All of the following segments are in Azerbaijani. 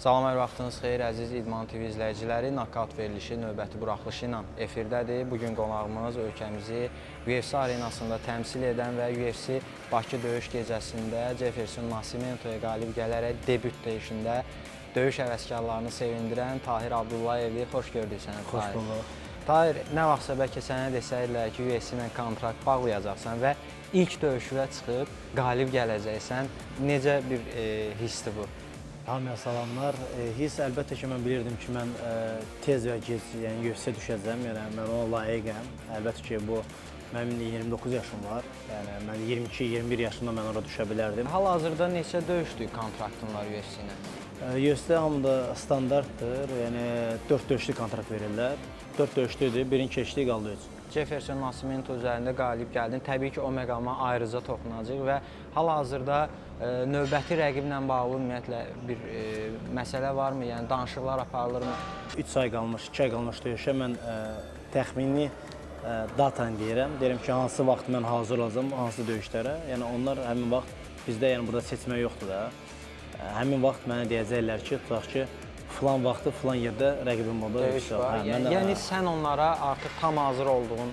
Salam, hər vaxtınız xeyir, əziz İdman TV izləyiciləri. Nokaut verilişi növbəti buraxılışı ilə efirdədir. Bugün qonağımız ölkəmizi UFC arenasında təmsil edən və UFC Bakı döyüş gecəsində Jefferson Nasimentoya qalib gələrək debüt döyüşündə döyüş həvəskarlarını sevindirən Tahir Abdullayevdir. Xoş gördük səni, Tahir. Xoş bulduk. Tahir, nə vaxtsa bəlkə sənə desəydilər ki, UFC ilə kontrakt bağlayacaqsan və ilk döyüşüvə çıxıb qalib gələcəksən, necə bir hissdir bu? Hamıya salamlar. Hiss əlbəttə ki, mən bilirdim ki, mən tez və gec UFC düşəcəm, yəni mən ona layiqəm. Əlbəttə ki, bu mənim 29 yaşım var, yəni mən 22-21 yaşımda mən ora düşə bilərdim. Hal-hazırda neçə döyüşdü kontraktın var UFC ilə? UFC hamıda standartdır, yəni 4 döyüşlü kontrakt verirlər. 4 döyüşlüdür, birini keçdik, qaldı 3. Jefferson Nasimento üzərində qalib gəldin. Təbii ki, o məqama ayrıca toxunacaq və hal-hazırda növbəti rəqiblə bağlı ümumiyyətlə bir məsələ varmı? Yəni danışıqlar aparılırmı? 3 ay qalmış, 2 ay qalmış döyüşə mən təxmini datanı deyirəm. Deyirəm ki, hansı vaxt mən hazır olacağam, hansı döyüşlərə. Yəni onlar həmin vaxt bizdə yəni burada seçmə yoxdur da. Həmin vaxt mənə deyəcəklər ki, tutaq ki, filan vaxtı, filan yerdə rəqibim burada döyüş var. Yəni sən onlara artıq tam hazır olduğun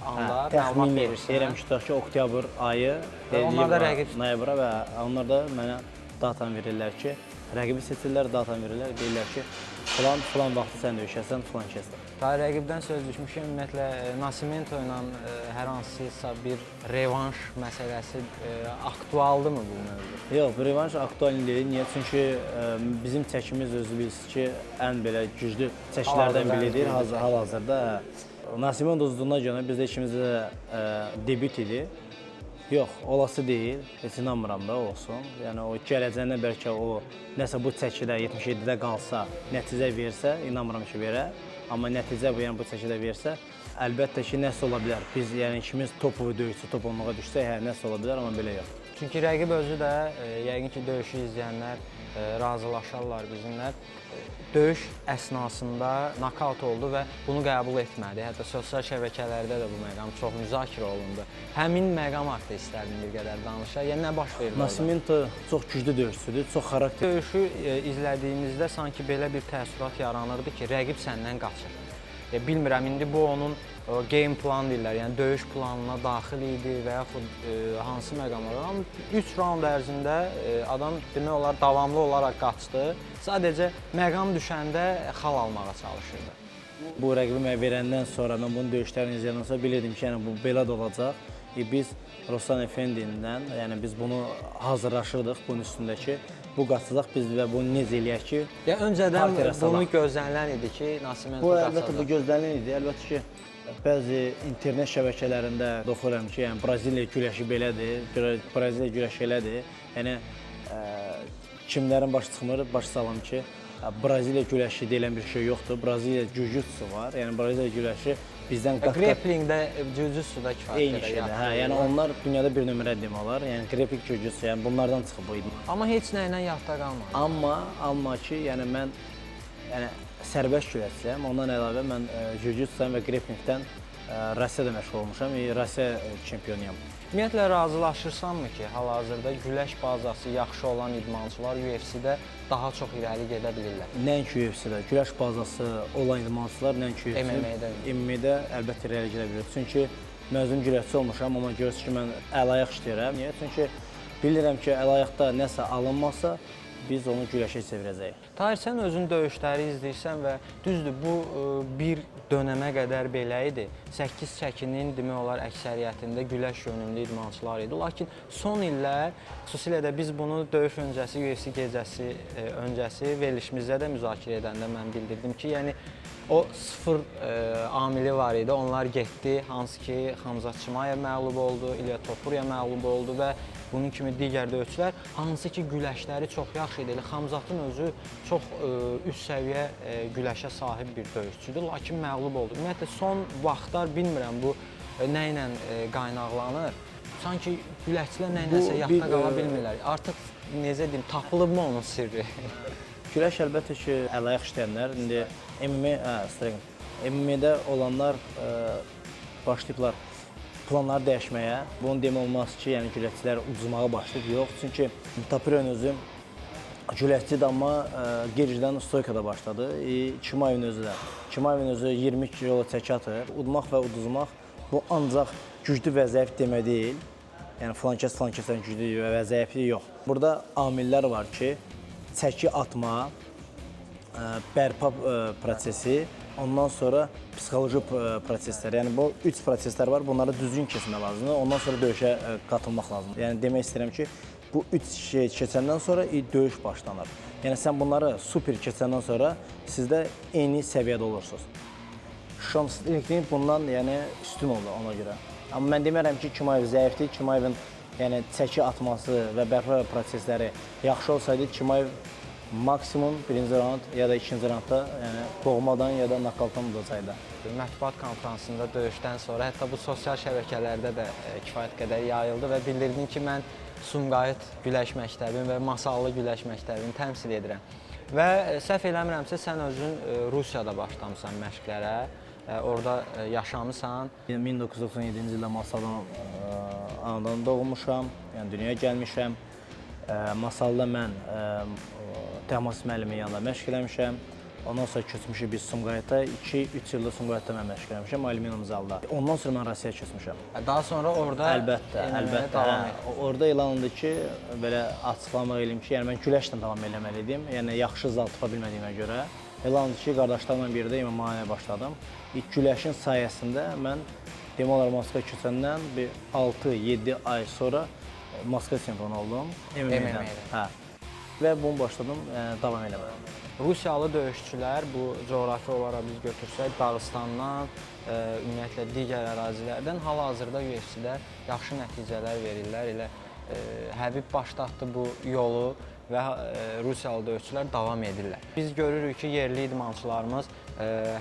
anda məlumat verirsən. Deyirəm ki, tutaq ki, oktyabr ayı, noyabra və onlar da mənə datanı verirlər ki, rəqibi seçirlər, datanı verirlər, deyirlər ki, filan vaxtı sən döyüşəsən, filan kəsdə. Rəqibdən söz düşmüşəm, ümumiyyətlə Nasimento ilə hər hansısa bir revanş məsələsi aktualdırmı bu mövzu? Yox, bu revanş aktual deyil. Niyə? Çünki bizim çəkimiz özü bilirsiniz ki, ən belə güclü çəkilərdən biridir hal-hazırda. Nasimento uzunluğuna görə bizdə ikimizdə debüt idi. Yox, olası deyil, heç inanmıram da olsun. Yəni o gələcəyində bəlkə o nəsə bu çəkidə 77-də qalsa, nəticə versə, inanmıram ki, verər. Amma nəticə bu, yəni bu çəkidə versə, əlbəttə ki, nəsə ola bilər. Biz yəni ikimiz top döyüşçü, top onluğa düşsək, hə, nəsə ola bilər, amma belə yox. Çünki rəqib özü də, yəqin ki, döyüşü izləyənlər razılaşarlar bizimlə. Döyüş əsnasında nokaut oldu və bunu qəbul etmədi. Hətta sosial şəbəkələrdə də bu məqam çox müzakirə olundu. Həmin məqam haqqında istərdim bir qədər danışa. Yəni nə baş verdi orada? Nasimento çox güclü döyüşçüdür, çox xarakter. Döyüşü izlədiyimizdə sanki belə bir təəssürat yaranırdı ki, rəqib səndən qaçır. Bilmirəm, indi bu onun game plan deyirlər, yəni döyüş planına daxil idi və yaxud hansı məqamlar. Amma 3 raund ərzində adam demək olar davamlı olaraq qaçdı. Sadəcə məqam düşəndə xal almağa çalışırdı. Bu rəqibi mənə verəndən sonra, mən bunun döyüşlərini izləyəndən sonra bilirdim ki, yəni bu belə də olacaq. Biz Ruslan Efendi'ndən, yəni biz bunu hazırlaşırdıq bunun üstündəki. Bu qaçacaq biz və bunu necə eləyək ki, öncədən bunu gözlənilən idi ki, Nasimento qaçacaq. Əlbəttə bu gözlənilən idi. Əlbəttə ki, bəzi internet şəbəkələrində oxuyuram ki, yəni Braziliya güləşi belədir, Braziliya güləşi elədir. Yəni kimlərin başı çıxmır, baş salam ki, Braziliya güləşi deyilən bir şey yoxdur. Braziliya jiu-jitsu var. Yəni Braziliya güləşi bizdən qat-qat Grapplingdə, jiu-jitsuda kifayət qədər şeydir. Hə, yəni onlar dünyada bir nömrə demək olar. Yəni grappling jiu-jitsu, yəni bunlardan çıxıb bu idi. Amma heç nə ilə yadda qalmadı. Amma ki, yəni mən sərbəst güləşsəm, ondan əlavə mən jiu-jitsudan və grapplingdən Rusiyada məşğul olmuşam, Rusiya çempionuyam. Ümumiyyətlə razılaşırsanmı ki, hal-hazırda güləş bazası yaxşı olan idmançılar UFC-də daha çox irəli gedə bilirlər? Nəinki UFC-də, güləş bazası olan idmançılar nəinki UFC-də, MMA-də əlbəttə irəli gedə bilir. Çünki mən özüm güləşçi olmuşam, amma görürsünüz ki, mən əl-ayaq işləyirəm. Niyə? Çünki bilirəm ki, əl-ayaqda nəsə alınmazsa, biz onu güləşə çevirəcəyik. Tahir, sən özün döyüşləri izləyirsən və düzdür, bu bir dönəmə qədər belə idi. 8 çəkinin demək olar əksəriyyətində güləş yönümlü idmançılar idi. Lakin son illər, xüsusilə də biz bunu döyüş öncəsi, UFC gecəsi öncəsi verilişimizdə də müzakirə edəndə mən bildirdim ki, yəni o sıfır amili var idi. Onlar getdi, hansı ki Xamzat Chimaev məğlub oldu, İlya Topuria məğlub oldu və bunun kimi digər döyüşçülər, hansı ki güləşləri çox yaxşı idi. Xamzatın özü çox üst səviyyə güləşə sahib bir döyüşçüdür, lakin məğlub oldu. Ümumiyyətlə, son vaxtlar bilmirəm bu nə ilə qaynaqlanır. Sanki güləşçilər nə iləsə yadda qala bilmirlər. Artıq necə deyim, tapılıbmı onun sirri? Güləş əlbəttə ki, əl-ayaq işləyənlər, indi MMA-də olanlar başlayıblar planları dəyişməyə. Bunu demək olmaz ki, yəni güləşçilər uduzmağa başlayıb. Yox, çünki Topuria özü güləşçi də amma gecdən stoykada başladı. Çimayevin özü də. Çimayevin özü 20 kilo çəki atır. Udmaq və uduzmaq bu ancaq güclü və zəif demək deyil. Yəni filankəsdən güclü və zəiflik yox. Burada amillər var ki, çəki atma, bərpa prosesi, ondan sonra psixoloji proseslər. Yəni bu 3 proseslər var. Bunları düzgün keçmək lazımdır. Ondan sonra döyüşə qatılmaq lazımdır. Yəni demək istəyirəm ki, bu 3 şey keçəndən sonra döyüş başlanır. Yəni sən bunları super keçəndən sonra siz də eyni səviyyədə olursunuz. Şamsızlıqın bundan yəni üstün oldu ona görə. Amma mən demərəm ki, Çimayev zəifdir. Çimayevin yəni çəki atması və bərpa prosesləri yaxşı olsaydı, Çimayev maksimum 1-ci raund ya da 2-ci raundda yəni boğmadan ya da nokautdan udacaqdı. Mətbuat konfransında döyüşdən sonra hətta bu sosial şəbəkələrdə də kifayət qədər yayıldı və bildirdin ki, mən Sumqayıt güləş məktəbini və Masallı güləş məktəbini təmsil edirəm. Və səhv eləmirəmsə, sən özün Rusiyada başlamısan məşqlərə, orada yaşamısan. 1997-ci ildə Masaldan anadan doğmuşam, yəni dünyaya gəlmişəm. Masalda mən Təhmas müəllimin yanında məşq eləmişəm. Ondan sonra köçmüşük biz Sumqayıta. 2-3 ildə Sumqayıtda mən məşq eləmişəm, alüminium zalda. Ondan sonra mən Rusiyaya köçmüşəm. Daha sonra orada Əlbəttə. Orada elan olundu ki, belə açıqlamaq eləyim ki, yəni mən güləşlə davam eləməliydim. Yəni yaxşı zal tapa bilmədiyimə görə elan olundu ki, qardaşlarımla birlikdə MMA-ya başladım. İlk güləşin sayəsində mən demək olar Moskva köçəndən bir 6-7 ay sonra Moskva çempionu oldum. MMA-dən. Hə. Və bunu başladım davam eləməyə. Rusiyalı döyüşçülər bu coğrafi olaraq biz götürsək Dağıstandan, ümumiyyətlə digər ərazilərdən hal-hazırda UFC-də yaxşı nəticələr verirlər. Elə Həbib başlatdı bu yolu və Rusiyalı döyüşçülər davam edirlər. Biz görürük ki, yerli idmançılarımız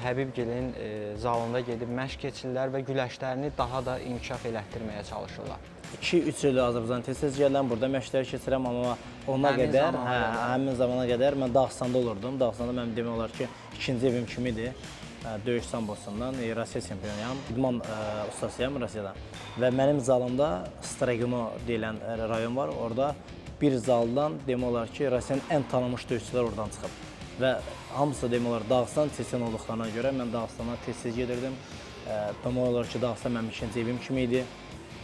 Həbibgilin zalında gedib məşq keçirlər və güləşlərini daha da inkişaf elətdirməyə çalışırlar. 2-3 il Azərbaycan tez-tez gələm, burada məşqlər keçirəm, amma ona qədər, həmin zamana qədər mən Dağıstanda olurdum. Dağıstanda mənim demək olar ki, ikinci evim kimidir. Döyüş sambosundan Rusiya çempionuyam, idman ustasıyam Rusiyadan. Və mənim zalımda Stragino deyilən rayon var, orada bir zaldan demək olar ki, Rusiyanın ən tanınmış döyüşçülər oradan çıxıb. Və hamısı demək olar Dağıstan Çeçen olduqlarına görə mən Dağıstana tez-tez gedirdim. Demək olar ki, Dağıstan mənim ikinci evim kimi idi.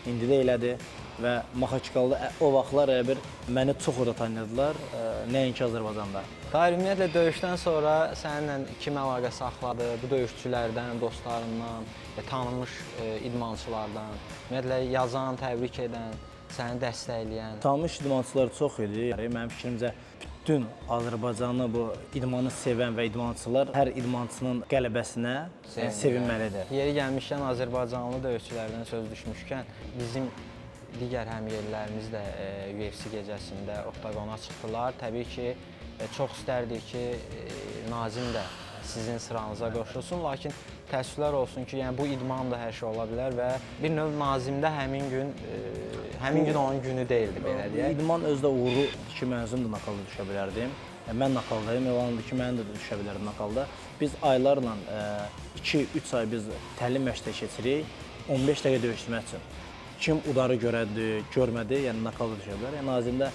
İndi də elədir və Maxaçkalda o vaxtlar elə bir məni çox orada tanıdılar, nəinki Azərbaycanda. Tahir, ümumiyyətlə döyüşdən sonra səninlə kim əlaqə saxladı? Bu döyüşçülərdən, dostlarından, tanınmış idmançılardan, ümumiyyətlə yazan, təbrik edən, səni dəstəkləyən? Tanınmış idmançılar çox idi. Mənim fikrimcə bütün Azərbaycanı bu idmanı sevən və idmançılar hər idmançının qələbəsinə sevinməlidir. Yeri gəlmişkən Azərbaycanlı döyüşçülərdən söz düşmüşkən bizim digər həmyerlilərimiz də UFC gecəsində oktagona çıxdılar. Təbii ki, çox istərdik ki, Nazim də sizin sıranıza qoşulsun, lakin təəssüflər olsun ki, yəni bu idman da hər şey ola bilər və bir növ Nazimdə həmin gün onun günü deyildi, belə deyək. İdman özdə uğurlu ki, mən özüm də nakalda düşə bilərdim. Mən nakaldayım, elanımdır ki, mənim də düşə bilərdim nakalda. Biz aylarla 2-3 ay biz təlim məşqdə keçirik, 15 dəqiqə döyüşmək üçün. Kim udarı görmədi, yəni nakalda düşə bilər. Nazimdə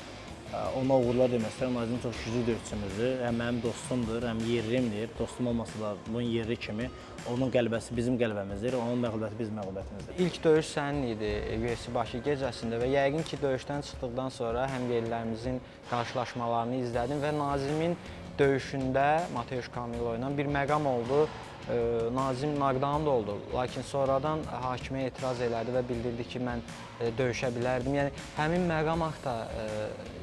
ona uğurlar demək istəyirəm. Nazim çox güclü döyüşçümüzdür. Həm mənim dostumdur, həm yerlimdir. Dostum olmasa da bunun yerli kimi. Onun qələbəsi bizim qələbəmizdir, onun məğlubiyyəti bizim məğlubiyyətimizdir. İlk döyüş sənin idi UFC Bakı gecəsində və yəqin ki, döyüşdən çıxdıqdan sonra həmyerlilərimizin qarşılaşmalarını izlədim və Nazimin döyüşündə Mateusz Camilo ilə bir məqam oldu. Nazim knockdown da oldu, lakin sonradan hakimə etiraz elədi və bildirdi ki, mən döyüşə bilərdim. Yəni həmin məqam haqqında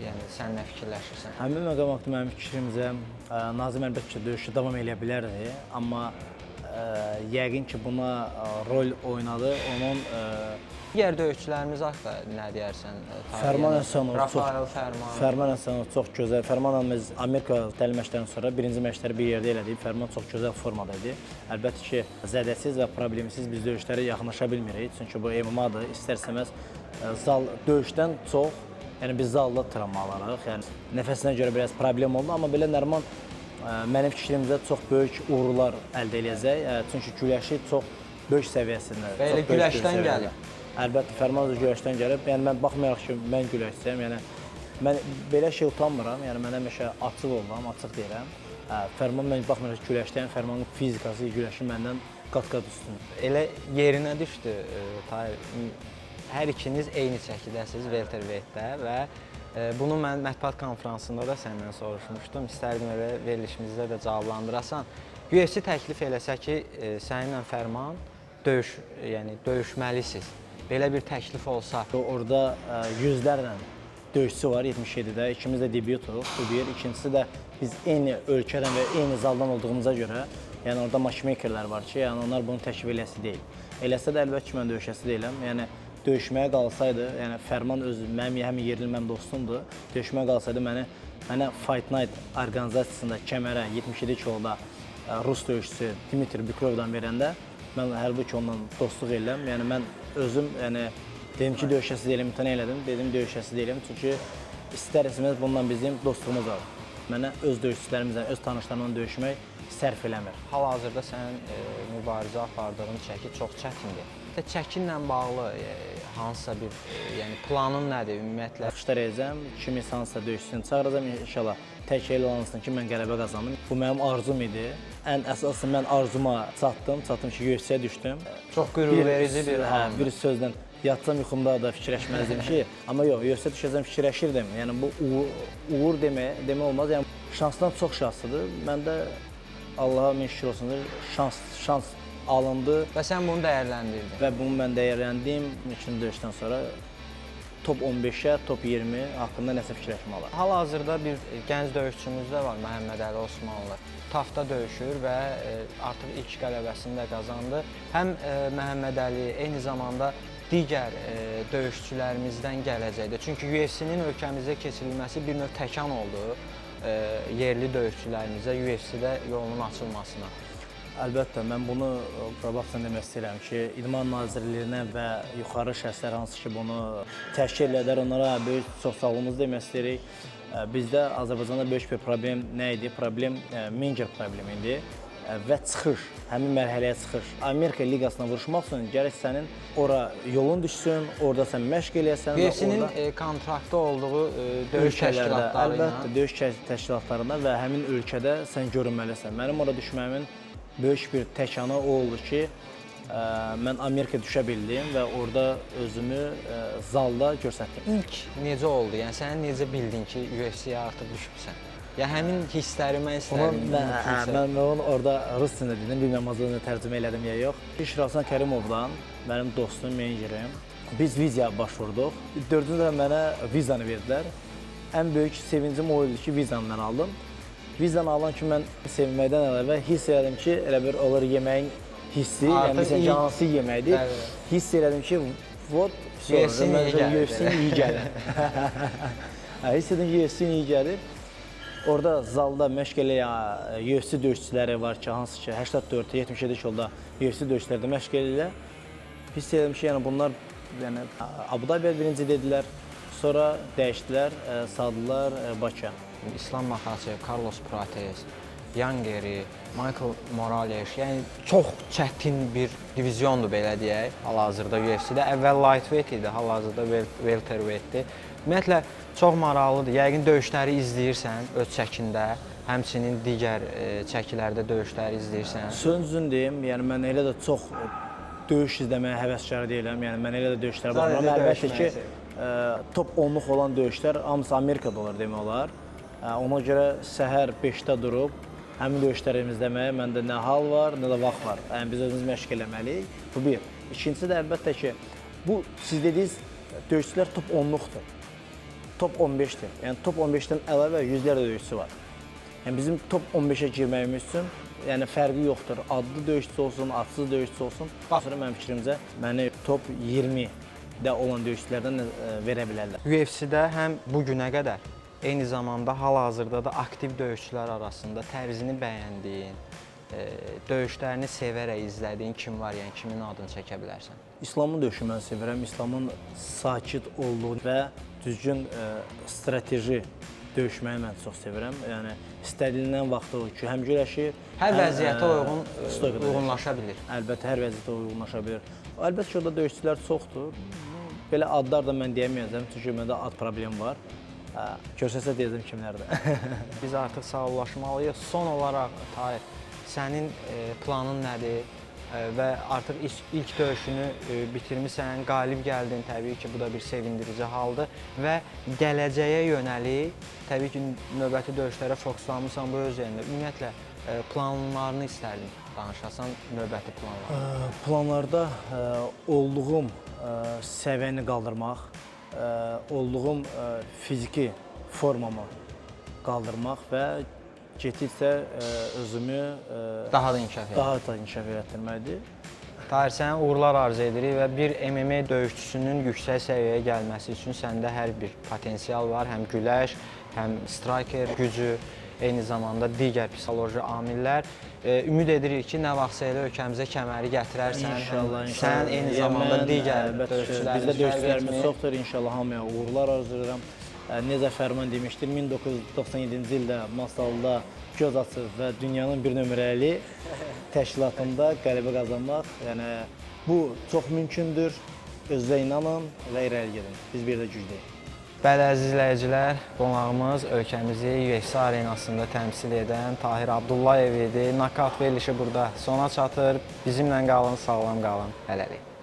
yəni sən nə fikirləşirsən? Həmin məqam haqqında mənim fikrimcə Nazim əlbəttə ki, döyüşə davam edə bilərdi, amma yəqin ki, buna rol oynadı onun digər döyüşçülərimiz haqqında nə deyərsən? Fərman Həsənov Rafael Fərman. Fərman Həsənov çox gözəl. Fərmanla biz Amerika təlim məşqlərindən sonra birinci məşqləri bir yerdə elədik. Fərman çox gözəl formada idi. Əlbəttə ki, zədəsiz və problemsiz biz döyüşlərə yaxınlaşa bilmirik. Çünki bu MMA-dır. İstər-istəməz zal döyüşdən çox, yəni biz zalda travma alarıq. Yəni nəfəsinə görə biraz problem oldu, amma belə Nəriman mənim fikrimcə çox böyük uğurlar əldə edəcək. Çünki güləşi çox böyük səviyyəsində. Belə güləşdən gəlir. Əlbəttə Fərman da güləşdən gəlib. Yəni mən baxmayaraq ki, mən güləşçiyəm, yəni mən belə şey utanmıram. Yəni mən həmişə açıq oluram, açıq deyirəm. Fərman mən baxmayaraq güləşdəyəm, Fərmanın fizikası, güləşi məndən qat-qat üstündür. Elə yerinə düşdü Tahir. Hər ikiniz eyni çəkidəsiniz welterweightdə və bunu mən mətbuat konfransında da səndən soruşmuşdum. İstərdim elə verilişimizdə də cavablandırasan. UFC təklif eləsə ki, səninlə Fərman yəni döyüşməlisiniz. Belə bir təklif olsa, orada yüzlərlə döyüşçü var 77-də. İkimiz də debyutuq. Bu bir. İkincisi də biz eyni ölkədən və eyni zaldan olduğumuza görə, yəni orada matchmakerlər var ki, yəni onlar bunu təklif eləsi deyil. Eləsə də əlbəttə ki, mən döyüşəsi deyiləm. Yəni döyüşməyə qalsaydı, yəni Fərman mənim həm yerli, həm dostumdur. Döyüşməyə qalsaydı mənə Fight Night orqanizasiyasında kəmərə 77 kiloda Rus döyüşçüsü Dmitri Bükrovdan verəndə mən hərbi ki, onunla dostluq eləm. Yəni mən özüm dedim ki, döyüşəsi deyiləm, imtina elədim. Dedim döyüşəsi deyiləm, çünki istər-istəməz bundan bizim dostluğumuz var. Mənə öz döyüşçülərimizlə, öz tanışlarımla döyüşmək sərf eləmir. Hal-hazırda sənin mübarizə apardığın çəki çox çətindir. Çəkinlə bağlı hansısa bir yəni planın nədir ümumiyyətlə? Çıxışlar edəcəm, kimi hansısa döyüşçüsünü çağıracam inşallah. Tək el olansın ki, mən qələbə qazandım. Bu mənim arzum idi. Ən əsası mən arzuma çatdım ki, UFC-yə düşdüm. Çox qürurverici bir an. Bir sözlə yatsam yuxumda da fikirləşməzdim ki, amma yox, UFC-yə düşəcəm fikirləşirdim. Yəni bu uğur demək olmaz. Yəni şansdan çox şanslıdır. Məndə Allaha min şükür olsun, şans alındı və sən bunu dəyərləndirdin. Və bunu mən dəyərləndim. İkinci döyüşdən sonra top 15-ə, top 20 haqqında nəsə fikirləşmək olar. Hal-hazırda bir gənc döyüşçümüz də var, Məhəmməd Əli Osmanlı. TAF-da döyüşür və artıq ilk qələbəsini də qazandı. Həm Məhəmməd Əli, eyni zamanda digər döyüşçülərimizdən gələcəkdir. Çünki UFC-nin ölkəmizdə keçirilməsi bir növ təkan oldu yerli döyüşçülərimizə UFC-də yolunun açılmasına. Əlbəttə, mən bunu qabaqdan demək istəyirəm ki, İdman Nazirliyinə və yuxarı şəxslər hansı ki, bunu təşkil edər, onlara böyük çoxsağlığımızı demək istəyirik. Bizdə Azərbaycanda böyük bir problem nə idi? Problem mencər problemi idi və çıxış, həmin mərhələyə çıxış. Amerika liqasına vuruşmaq üçün gərək sənin ora yolun düşsün, orada sən məşq eləyəsən. UFC-nin kontraktda olduğu döyüş təşkilatları ilə. Əlbəttə, döyüş təşkilatlarında və həmin ölkədə sən görünməlisən. Mənim ora düşməyimin böyük bir təkanı o oldu ki, mən Amerika düşə bildim və orada özümü zalda göstərdim. İlk necə oldu? Yəni sən necə bildin ki, UFC-yə artıq düşmüsən? Ya həmin hissləri mən istərdim. Mən onu orada rus dilində dedim, bilməm azalığını tərcümə elədim ya yox. Şirafsan Kərimovdan, mənim dostum, menejerim, biz vizaya başvurduq. 4-cü də mənə vizanı verdilər. Ən böyük sevincim o idi ki, vizanı mən aldım. Vizanı alan ki, mən sevinməkdən əlavə hiss elədim ki, elə bir olur yeməyin hissi, yəni məsələn hansı yeməkdir. Hiss elədim ki, UFC-nin iyi gəlir. Hiss edim ki, UFC-nin iyi gəlir. Orada zalda məşq eləyən UFC döyüşçüləri var ki, hansı ki 84-77 kilda UFC döyüşçülərdə məşq eləyirlər. Hiss edirəm ki, yəni bunlar Abu Dhabi'yə birinci dedilər, sonra dəyişdilər, saldılar Bakıya. İslam Makhachev, Carlos Prates, Yangeri, Michael Morales, yəni çox çətin bir diviziondur belə deyək hal-hazırda UFC-də. Əvvəl lightweight idi, hal-hazırda welterweightdir. Ümumiyyətlə çox maraqlıdır. Yəqin döyüşləri izləyirsən öz çəkində, həmçinin digər çəkilərdə döyüşləri izləyirsən. Sözün deyim, yəni mən elə də çox döyüş izləməyə həvəskarı deyiləm. Yəni mən elə də döyüşlərə baxıram. Əlbəttə ki, top 10-luq olan döyüşlər hamısı Amerikada olur demək olar. Ona görə səhər 5-də durub həmin döyüşləri izləməyə məndə nə hal var, nə də vaxt var. Yəni biz özümüz məşq eləməliyik. Bu bir. İkincisi də əlbəttə ki, bu siz dediyiniz döyüşçülər top 10-luqdur. Top 15-dir. Yəni top 15-dən əlavə yüzlərlə döyüşçü var. Yəni bizim top 15-ə girməyimiz üçün yəni fərqi yoxdur. Adlı döyüşçü olsun, adsız döyüşçü olsun. Baxıram mənim fikrimcə məni top 20-də olan döyüşçülərdən verə bilərlər. UFC-də həm bu günə qədər, eyni zamanda hal-hazırda da aktiv döyüşçülər arasında tərzini bəyəndiyin, döyüşlərini sevərək izlədiyin kim var, yəni kimin adını çəkə bilərsən? İslamın döyüşü mən sevirəm. İslamın sakit olduğu və düzgün strateji döyüşməyi mən çox sevirəm. Yəni istədilən vaxtda o ki, həm güləşir, hər vəziyyətə uyğunlaşa bilir. Əlbəttə, hər vəziyyətə uyğunlaşa bilir. Əlbəttə ki, orada döyüşçülər çoxdur. Belə adlar da mən deyəməyəcəm, çünki məndə ad problemi var. Görsəsə deyəcəm kimlərdir. Biz artıq sağollaşmalıyıq. Son olaraq Tahir, sənin planın nədir? Və artıq ilk döyüşünü bitirmisən, qalib gəldin. Təbii ki, bu da bir sevindirici haldır və gələcəyə yönəlik, təbii ki, növbəti döyüşlərə fokuslanmısan bu öz yerində. Ümumiyyətlə planlarını istərdim danışasan, növbəti planlar. Planlarda olduğum səviyyəni qaldırmaq, olduğum fiziki formamı qaldırmaq və getdikcə özümü Daha da inkişaf edir. daha da inkişaf etdirməkdir. Tahir, sənə uğurlar arzu edirik və bir MMA döyüşçüsünün yüksək səviyyəyə gəlməsi üçün səndə hər bir potensial var. Həm güləş, həm striker gücü, eyni zamanda digər psixoloji amillər. Ümid edirik ki, nə vaxtsa elə ölkəmizə kəməri gətirərsən. İnşallah, Sən eyni zamanda digər döyüşçülərimiz bizdə döyüşçülərimiz çoxdur. İnşallah hamıya uğurlar arzu edirəm. Necə Fərman demişdir, 1997-ci ildə Masalda göz açıb və dünyanın bir nömrəli təşkilatında qələbə qazanmaq, yəni bu çox mümkündür. Özünüzə inanın və irəli gedin. Biz bir də güclüyük. Bəli, əziz izləyicilər, qonağımız ölkəmizi UFC arenasında təmsil edən Tahir Abdullayev idi. Nokaut verilişi burada sona çatır. Bizimlə qalın, sağlam qalın. Hələlik.